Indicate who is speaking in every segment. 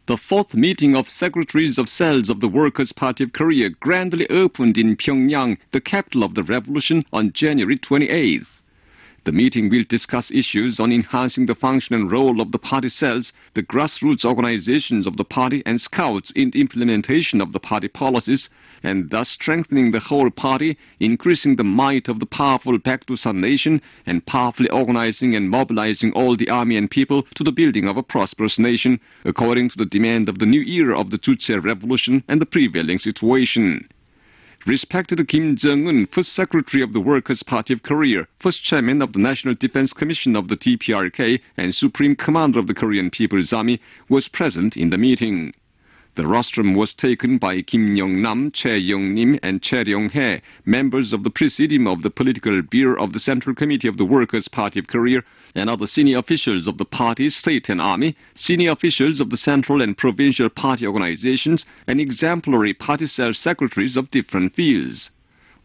Speaker 1: The fourth meeting of Secretaries of Cells of the Workers' Party of Korea grandly opened in Pyongyang, the capital of the revolution, on January 28th. The meeting will discuss issues on enhancing the function and role of the party cells, the grassroots organizations of the party, and scouts in the implementation of the party policies, and thus strengthening the whole party, increasing the might of the powerful Baekdusan nation, and powerfully organizing and mobilizing all the army and people to the building of a prosperous nation, according to the demand of the new era of the Juche Revolution and the prevailing situation. Respected Kim Jong-un, first Secretary of the Workers' Party of Korea, first Chairman of the National Defense Commission of the DPRK, and Supreme Commander of the Korean People's Army, was present in the meeting. The rostrum was taken by Kim Yong-nam, Chae Yong-nim, and Chae Ryong-hae, members of the Presidium of the Political Bureau of the Central Committee of the Workers' Party of Korea, and other senior officials of the party, state and army, senior officials of the central and provincial party organizations, and exemplary party cell secretaries of different fields.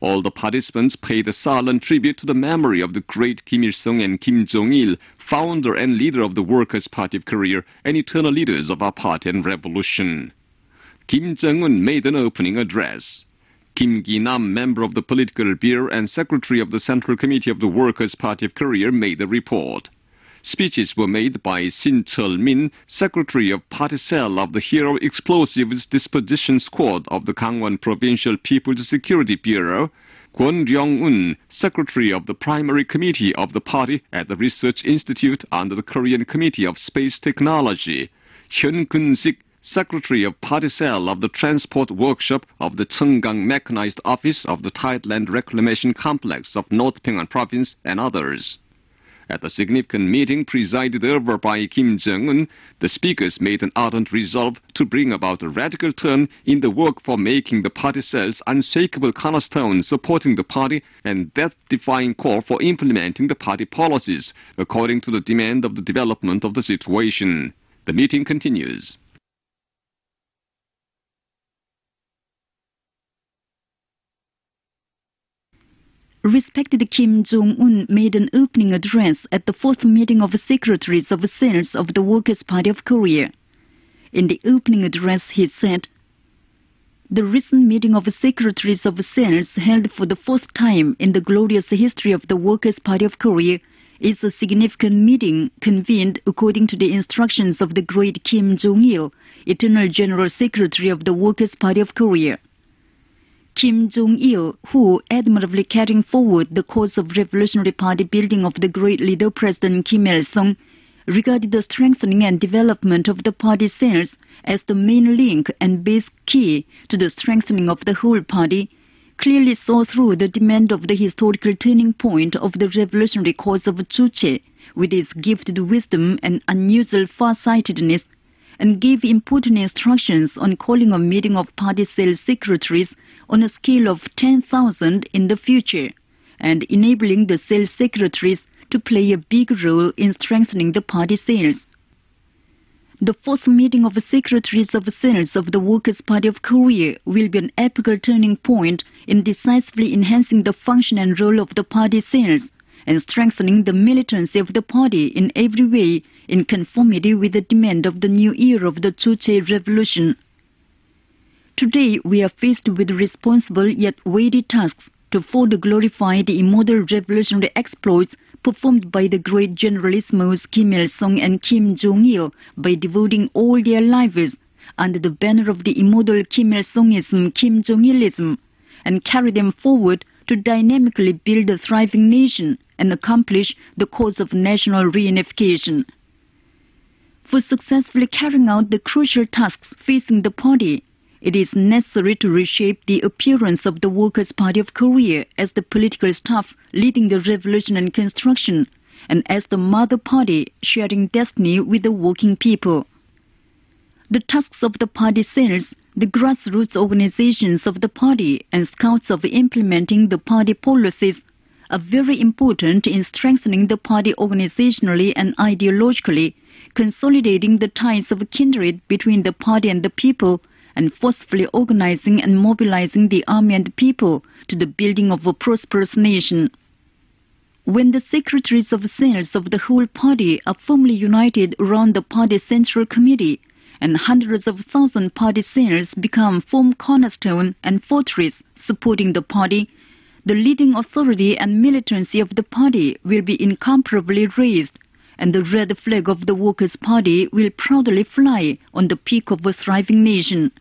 Speaker 1: All the participants paid a solemn tribute to the memory of the great Kim Il-sung and Kim Jong-il, founder and leader of the Workers' Party of Korea, and eternal leaders of our party and revolution. Kim Jong-un made an opening address. Kim Gi-nam, member of the Political Bureau and Secretary of the Central Committee of the Workers' Party of Korea, made a report. Speeches were made by Shin Cheol-min, Secretary of Party Cell of the Hero Explosives Disposition Squad of the Gangwon Provincial People's Security Bureau, Kwon Ryong-un, Secretary of the Primary Committee of the party at the Research Institute under the Korean Committee of Space Technology, Hyun Kun-sik, Secretary of Party Cell of the Transport Workshop of the Cheonggang Mechanized Office of the Tideland Reclamation Complex of North Pyongan Province, and others. At the significant meeting presided over by Kim Jong-un, the speakers made an ardent resolve to bring about a radical turn in the work for making the party cells unshakable cornerstone supporting the party and death-defying core for implementing the party policies, according to the demand of the development of the situation. The meeting continues.
Speaker 2: Respected Kim Jong-un made an opening address at the fourth meeting of Secretaries of Cells of the Workers' Party of Korea. In the opening address, he said, "The recent meeting of Secretaries of Cells held for the fourth time in the glorious history of the Workers' Party of Korea is a significant meeting convened according to the instructions of the great Kim Jong-il, Eternal General Secretary of the Workers' Party of Korea. Kim Jong-il, who, admirably carrying forward the cause of revolutionary party building of the great leader President Kim Il-sung, regarded the strengthening and development of the party cells as the main link and base key to the strengthening of the whole party, clearly saw through the demand of the historical turning point of the revolutionary cause of Juche, with its gifted wisdom and unusual far-sightedness, and gave important instructions on calling a meeting of party cell secretaries on a scale of 10,000 in the future, and enabling the cell secretaries to play a big role in strengthening the party cells. The fourth meeting of Secretaries of Cells of the Workers' Party of Korea will be an epochal turning point in decisively enhancing the function and role of the party cells, and strengthening the militancy of the party in every way in conformity with the demand of the new era of the Juche Revolution. Today we are faced with responsible yet weighty tasks to further glorify the immortal revolutionary exploits performed by the great generalismos Kim Il-sung and Kim Jong-il by devoting all their lives under the banner of the immortal Kim Il-sungism, Kim Jong-ilism, and carry them forward to dynamically build a thriving nation and accomplish the cause of national reunification. For successfully carrying out the crucial tasks facing the party, it is necessary to reshape the appearance of the Workers' Party of Korea as the political staff leading the revolution and construction, and as the mother party sharing destiny with the working people. The tasks of the party cells, the grassroots organizations of the party, and scouts of implementing the party policies are very important in strengthening the party organizationally and ideologically, consolidating the ties of kindred between the party and the people, and forcefully organizing and mobilizing the army and the people to the building of a prosperous nation. When the secretaries of cells of the whole party are firmly united around the party central committee and hundreds of thousands party cells become firm cornerstone and fortress supporting the party, the leading authority and militancy of the party will be incomparably raised, and the red flag of the Workers' Party will proudly fly on the peak of a thriving nation.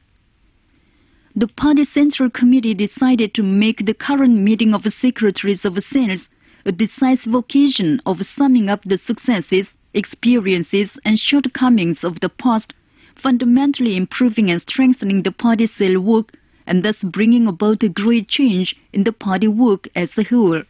Speaker 2: The party Central Committee decided to make the current meeting of secretaries of cells a decisive occasion of summing up the successes, experiences and shortcomings of the past, fundamentally improving and strengthening the party cell work, and thus bringing about a great change in the party work as a whole.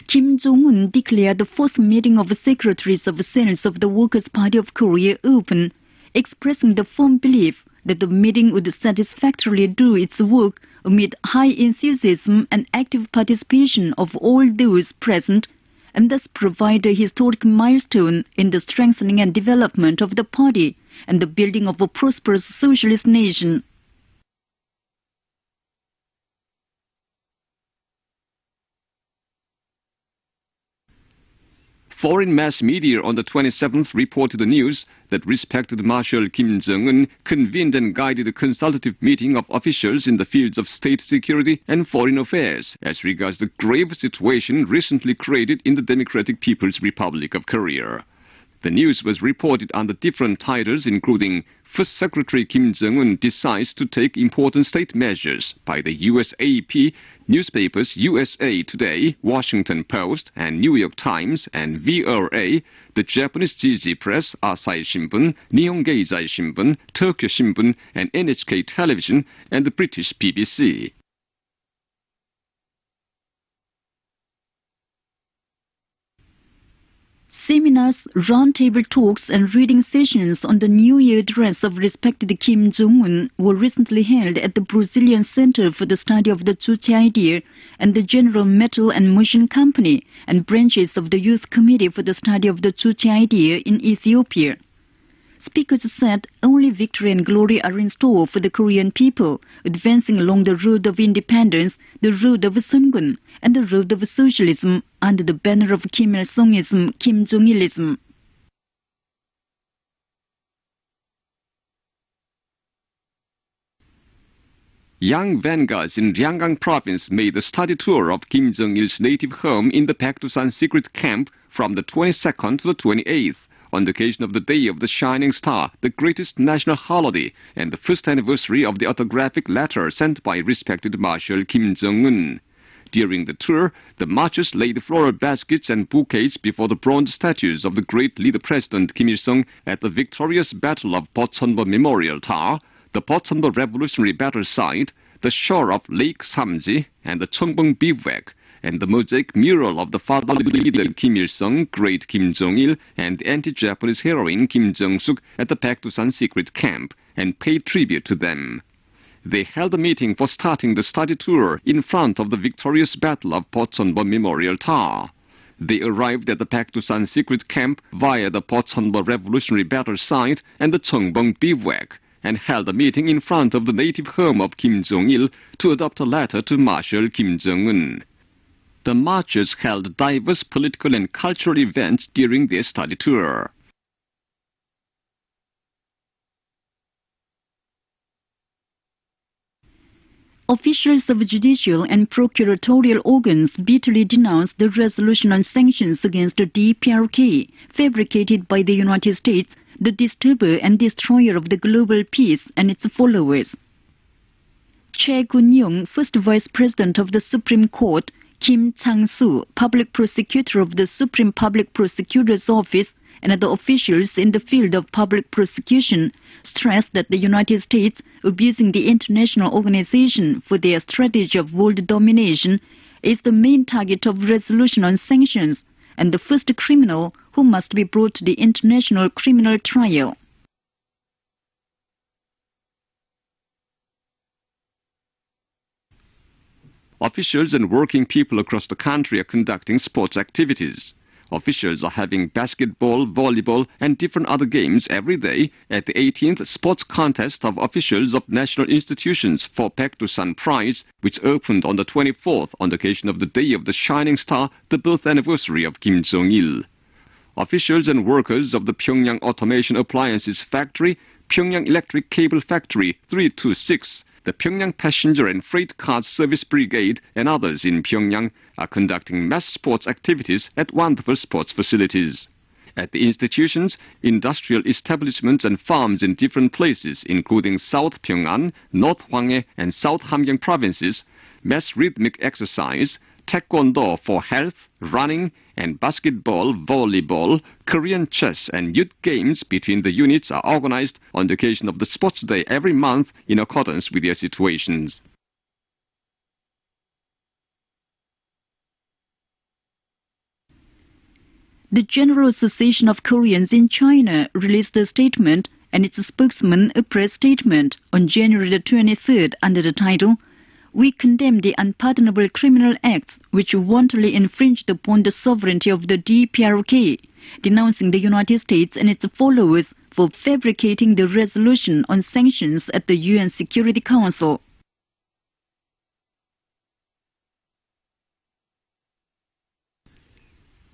Speaker 2: Kim Jong-un declared the fourth meeting of secretaries of cells of the Workers' Party of Korea open, expressing the firm belief that the meeting would satisfactorily do its work amid high enthusiasm and active participation of all those present, and thus provide a historic milestone in the strengthening and development of the party and the building of a prosperous socialist nation.
Speaker 1: Foreign mass media on the 27th reported the news that respected Marshal Kim Jong-un convened and guided a consultative meeting of officials in the fields of state security and foreign affairs as regards the grave situation recently created in the Democratic People's Republic of Korea. The news was reported under different titles including First Secretary Kim Jong-un decides to take important state measures by the USAP, newspapers USA Today, Washington Post, and New York Times, and VRA, the Japanese Jiji Press, Asahi Shimbun, Nihon Keizai Shimbun, Tokyo Shimbun, and NHK Television, and the British BBC.
Speaker 2: Seminars, roundtable talks and reading sessions on the New Year address of respected Kim Jong-un were recently held at the Brazilian Center for the Study of the Juche Idea and the General Metal and Motion Company and branches of the Youth Committee for the Study of the Juche Idea in Ethiopia. Speakers said only victory and glory are in store for the Korean people, advancing along the road of independence, the road of Sungun, and the road of socialism under the banner of Kim Il-sungism, Kim Jong-ilism.
Speaker 1: Young vanguards in Ryanggang province made a study tour of Kim Jong-il's native home in the Paektusan secret camp from the 22nd to the 28th. On the occasion of the Day of the Shining Star, the greatest national holiday, and the first anniversary of the autographic letter sent by respected Marshal Kim Jong-un. During the tour, the marchers laid floral baskets and bouquets before the bronze statues of the great leader-president Kim Il-sung at the victorious Battle of Pocheonbo Memorial Tower, the Pocheonbo Revolutionary Battle Site, the shore of Lake Samji, and the Cheongbong Bivouac, and the mosaic mural of the father leader Kim Il-sung, great Kim Jong-il, and the anti-Japanese heroine Kim Jong-suk at the Paektusan secret camp, and paid tribute to them. They held a meeting for starting the study tour in front of the victorious Battle of Pocheonbo Memorial Tower. They arrived at the Paektusan secret camp via the Pocheonbo Revolutionary Battle Site and the Cheongbong Bivouac, and held a meeting in front of the native home of Kim Jong-il to adopt a letter to Marshal Kim Jong-un. The marchers held diverse political and cultural events during their study tour.
Speaker 2: Officials of judicial and procuratorial organs bitterly denounced the resolution on sanctions against the DPRK, fabricated by the United States, the disturber and destroyer of the global peace, and its followers. Choi Kun-young, first Vice President of the Supreme Court, Kim Chang-soo, Public Prosecutor of the Supreme Public Prosecutor's Office, and other officials in the field of public prosecution stressed that the United States, abusing the international organization for their strategy of world domination, is the main target of resolution on sanctions and the first criminal who must be brought to the International Criminal Trial.
Speaker 1: Officials and working people across the country are conducting sports activities. Officials are having basketball, volleyball, and different other games every day at the 18th Sports Contest of Officials of National Institutions for Paektusan Prize, which opened on the 24th on the occasion of the Day of the Shining Star, the birth anniversary of Kim Jong-il. officials and workers of the Pyongyang Automation Appliances Factory, Pyongyang Electric Cable Factory 326, the Pyongyang Passenger and Freight Cars Service Brigade, and others in Pyongyang are conducting mass sports activities at wonderful sports facilities. At the institutions, industrial establishments and farms in different places, including South Pyongan, North Hwanghae, and South Hamgyong provinces, mass rhythmic exercise, taekwondo for health, running, and basketball, volleyball, Korean chess, and youth games between the units are organized on the occasion of the Sports Day every month in accordance with their situations.
Speaker 2: The General Association of Koreans in China released a statement and its spokesman a press statement on January the 23rd under the title, "We condemn the unpardonable criminal acts which wantonly infringed upon the sovereignty of the DPRK, denouncing the United States and its followers for fabricating the resolution on sanctions at the UN Security Council."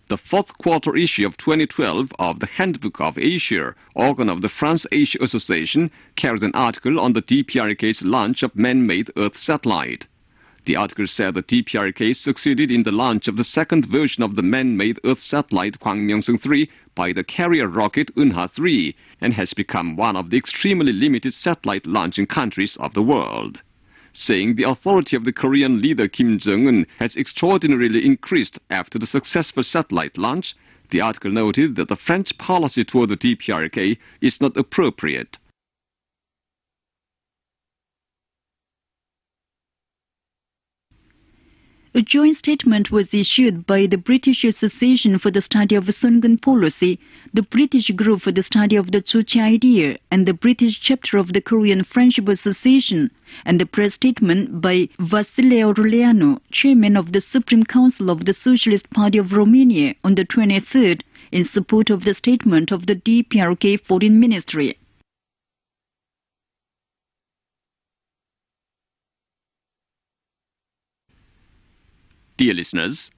Speaker 1: The fourth quarter issue of 2012 of the Handbook of Asia, organ of the France-Asia Association, carried an article on the DPRK's launch of man-made Earth satellite. The article said the DPRK succeeded in the launch of the second version of the man-made Earth satellite Kwangmyongsung-3 by the carrier rocket Unha-3 and has become one of the extremely limited satellite launching countries of the world. Saying the authority of the Korean leader Kim Jong-un has extraordinarily increased after the successful satellite launch, the article noted that the French policy toward the DPRK is not appropriate.
Speaker 2: A joint statement was issued by the British Association for the Study of Sungun Policy, the British Group for the Study of the Juche Idea, and the British chapter of the Korean Friendship Association, and the press statement by Vasile Auruleanu, chairman of the Supreme Council of the Socialist Party of Romania, on the 23rd, in support of the statement of the DPRK Foreign Ministry.
Speaker 1: Dear listeners,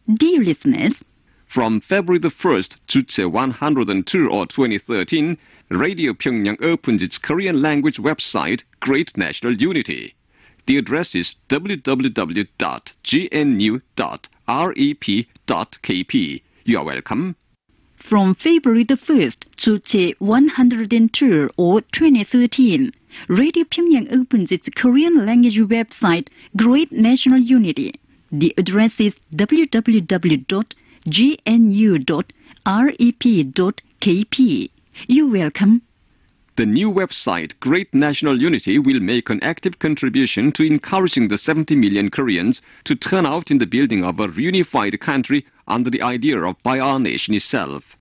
Speaker 1: from February the 1st, Juche 102 or 2013, Radio Pyongyang opens its Korean language website, Great National Unity. The address is www.gnu.rep.kp. You are welcome.
Speaker 2: From February the 1st, Juche 102 or 2013, Radio Pyongyang opens its Korean language website, Great National Unity. The address is www.gnu.rep.kp. You're welcome.
Speaker 1: The new website, Great National Unity, will make an active contribution to encouraging the 70 million Koreans to turn out in the building of a reunified country under the idea of by our nation itself.